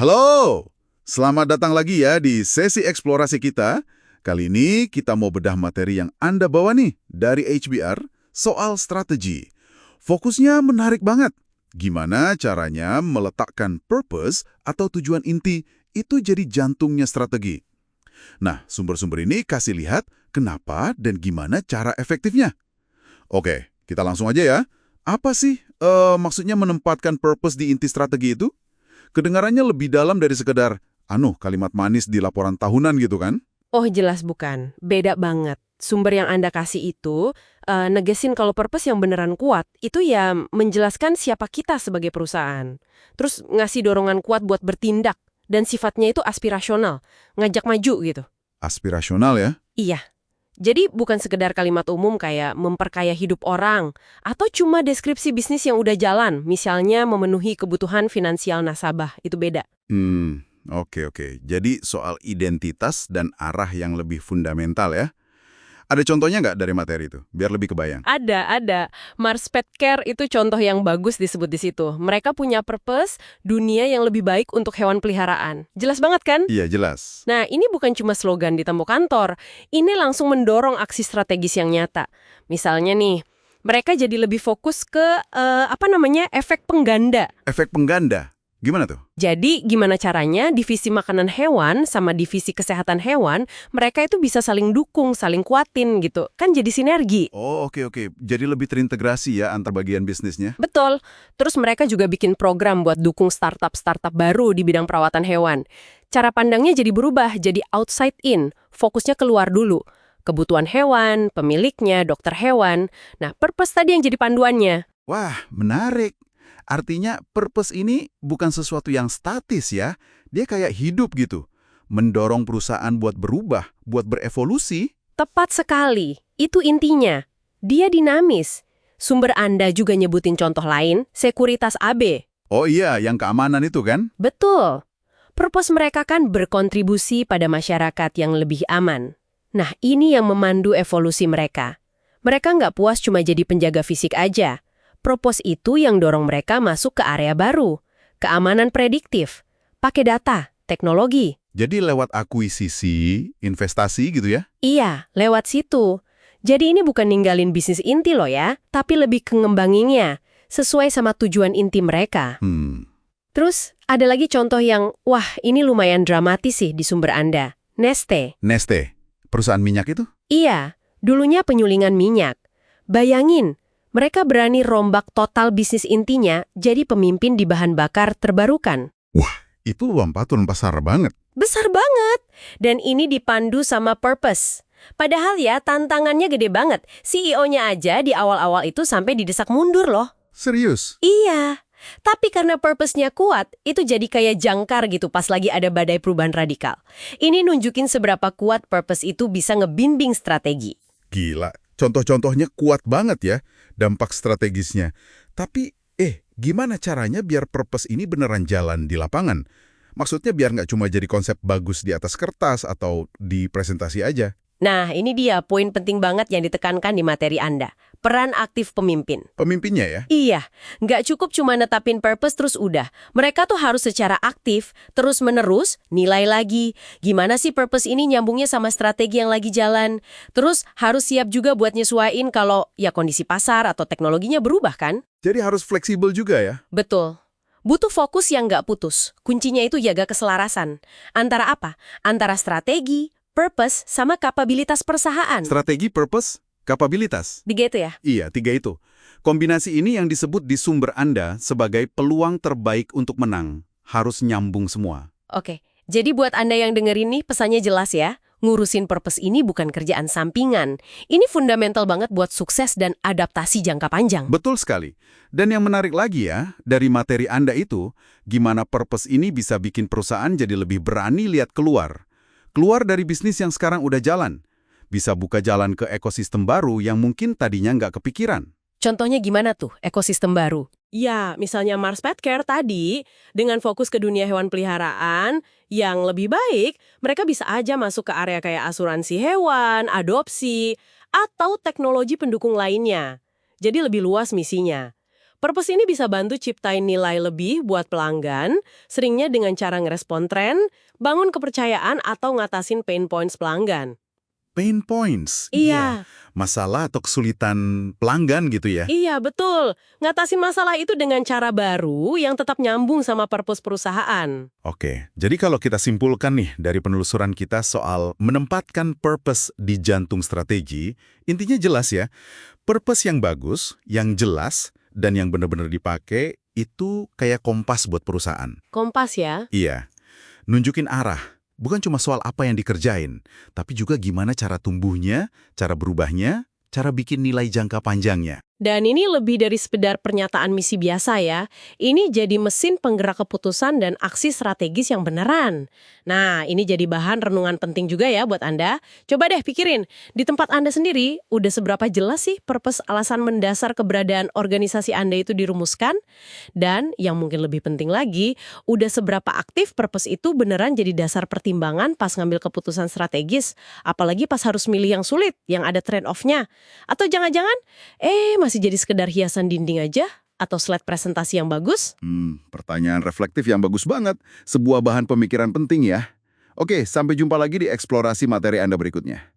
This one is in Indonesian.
Halo, selamat datang lagi ya di sesi eksplorasi kita. Kali ini kita mau bedah materi yang Anda bawa nih dari HBR soal strategi. Fokusnya menarik banget. Gimana caranya meletakkan purpose atau tujuan inti itu jadi jantungnya strategi. Nah, sumber-sumber ini kasih lihat kenapa dan gimana cara efektifnya. Oke, kita langsung aja ya. Apa sih maksudnya menempatkan purpose di inti strategi itu? Kedengarannya lebih dalam dari sekedar, kalimat manis di laporan tahunan gitu kan? Oh jelas bukan, beda banget. Sumber yang Anda kasih itu negesin kalau purpose yang beneran kuat, itu ya menjelaskan siapa kita sebagai perusahaan. Terus ngasih dorongan kuat buat bertindak, dan sifatnya itu aspirasional, ngajak maju gitu. Aspirasional ya? Iya, jadi bukan sekedar kalimat umum kayak memperkaya hidup orang, atau cuma deskripsi bisnis yang udah jalan, misalnya memenuhi kebutuhan finansial nasabah, itu beda. Oke. Jadi soal identitas dan arah yang lebih fundamental ya. Ada contohnya nggak dari materi itu? Biar lebih kebayang. Ada. Mars Pet Care itu contoh yang bagus disebut di situ. Mereka punya purpose, dunia yang lebih baik untuk hewan peliharaan. Jelas banget kan? Iya, jelas. Nah, ini bukan cuma slogan di tembok kantor. Ini langsung mendorong aksi strategis yang nyata. Misalnya nih, mereka jadi lebih fokus ke, efek pengganda. Efek pengganda. Gimana tuh? Jadi, gimana caranya divisi makanan hewan sama divisi kesehatan hewan, mereka itu bisa saling dukung, saling kuatin gitu. Kan jadi sinergi. Oh, oke. Jadi lebih terintegrasi ya antar bagian bisnisnya. Betul. Terus mereka juga bikin program buat dukung startup-startup baru di bidang perawatan hewan. Cara pandangnya jadi berubah, jadi outside in. Fokusnya keluar dulu. Kebutuhan hewan, pemiliknya, dokter hewan. Nah, purpose tadi yang jadi panduannya. Wah, menarik. Artinya purpose ini bukan sesuatu yang statis ya. Dia kayak hidup gitu. Mendorong perusahaan buat berubah, buat berevolusi. Tepat sekali. Itu intinya. Dia dinamis. Sumber Anda juga nyebutin contoh lain, Sekuritas AB. Oh iya, yang keamanan itu kan? Betul. Purpose mereka kan berkontribusi pada masyarakat yang lebih aman. Nah, ini yang memandu evolusi mereka. Mereka nggak puas cuma jadi penjaga fisik aja. Purpose itu yang dorong mereka masuk ke area baru. Keamanan prediktif, pakai data, teknologi. Jadi lewat akuisisi, investasi gitu ya? Iya, lewat situ. Jadi ini bukan ninggalin bisnis inti loh ya, tapi lebih ke ngembanginnya, sesuai sama tujuan inti mereka. Terus, ada lagi contoh yang, wah ini lumayan dramatis sih di sumber Anda. Neste. Neste, perusahaan minyak itu? Iya, dulunya penyulingan minyak. Bayangin, mereka berani rombak total bisnis intinya jadi pemimpin di bahan bakar terbarukan. Wah, itu lompatan besar banget. Besar banget. Dan ini dipandu sama purpose. Padahal ya tantangannya gede banget. CEO-nya aja di awal-awal itu sampai didesak mundur loh. Serius? Iya. Tapi karena purpose-nya kuat, itu jadi kayak jangkar gitu pas lagi ada badai perubahan radikal. Ini nunjukin seberapa kuat purpose itu bisa ngebimbing strategi. Gila, contoh-contohnya kuat banget ya, dampak strategisnya. Tapi, gimana caranya biar purpose ini beneran jalan di lapangan? Maksudnya biar nggak cuma jadi konsep bagus di atas kertas atau di presentasi aja. Nah, ini dia poin penting banget yang ditekankan di materi Anda. Peran aktif pemimpin. Pemimpinnya ya? Iya, nggak cukup cuma netapin purpose terus udah. Mereka tuh harus secara aktif, terus-menerus, nilai lagi. Gimana sih purpose ini nyambungnya sama strategi yang lagi jalan? Terus harus siap juga buat nyesuaiin kalau ya kondisi pasar atau teknologinya berubah kan? Jadi harus fleksibel juga ya? Betul. Butuh fokus yang nggak putus. Kuncinya itu jaga keselarasan. Antara apa? Antara strategi, purpose, sama kapabilitas perusahaan. Strategi, purpose, kapabilitas. 3 itu ya? Iya, 3 itu. Kombinasi ini yang disebut di sumber Anda sebagai peluang terbaik untuk menang. Harus nyambung semua. Oke, jadi buat Anda yang dengerin nih pesannya jelas ya. Ngurusin purpose ini bukan kerjaan sampingan. Ini fundamental banget buat sukses dan adaptasi jangka panjang. Betul sekali. Dan yang menarik lagi ya, dari materi Anda itu, gimana purpose ini bisa bikin perusahaan jadi lebih berani lihat keluar. Keluar dari bisnis yang sekarang udah jalan. Bisa buka jalan ke ekosistem baru yang mungkin tadinya nggak kepikiran. Contohnya gimana tuh ekosistem baru? Ya, misalnya Mars Pet Care tadi, dengan fokus ke dunia hewan peliharaan yang lebih baik, mereka bisa aja masuk ke area kayak asuransi hewan, adopsi, atau teknologi pendukung lainnya. Jadi lebih luas misinya. Purpose ini bisa bantu ciptain nilai lebih buat pelanggan, seringnya dengan cara ngerespon tren, bangun kepercayaan atau ngatasin pain points pelanggan. Pain points. Iya. Masalah atau kesulitan pelanggan gitu ya. Iya, betul. Ngatasin masalah itu dengan cara baru yang tetap nyambung sama purpose perusahaan. Oke, jadi kalau kita simpulkan nih dari penelusuran kita soal menempatkan purpose di jantung strategi, intinya jelas ya, purpose yang bagus, yang jelas, dan yang benar-benar dipakai itu kayak kompas buat perusahaan. Kompas ya. Iya, nunjukin arah. Bukan cuma soal apa yang dikerjain, tapi juga gimana cara tumbuhnya, cara berubahnya, cara bikin nilai jangka panjangnya. Dan ini lebih dari sekedar pernyataan misi biasa ya. Ini jadi mesin penggerak keputusan dan aksi strategis yang beneran. Nah, ini jadi bahan renungan penting juga ya buat Anda. Coba deh pikirin, di tempat Anda sendiri, udah seberapa jelas sih purpose alasan mendasar keberadaan organisasi Anda itu dirumuskan? Dan yang mungkin lebih penting lagi, udah seberapa aktif purpose itu beneran jadi dasar pertimbangan pas ngambil keputusan strategis? Apalagi pas harus milih yang sulit, yang ada trade-off-nya. Atau jangan-jangan, masih jadi sekedar hiasan dinding aja? Atau slide presentasi yang bagus? Pertanyaan reflektif yang bagus banget. Sebuah bahan pemikiran penting ya. Oke, sampai jumpa lagi di eksplorasi materi Anda berikutnya.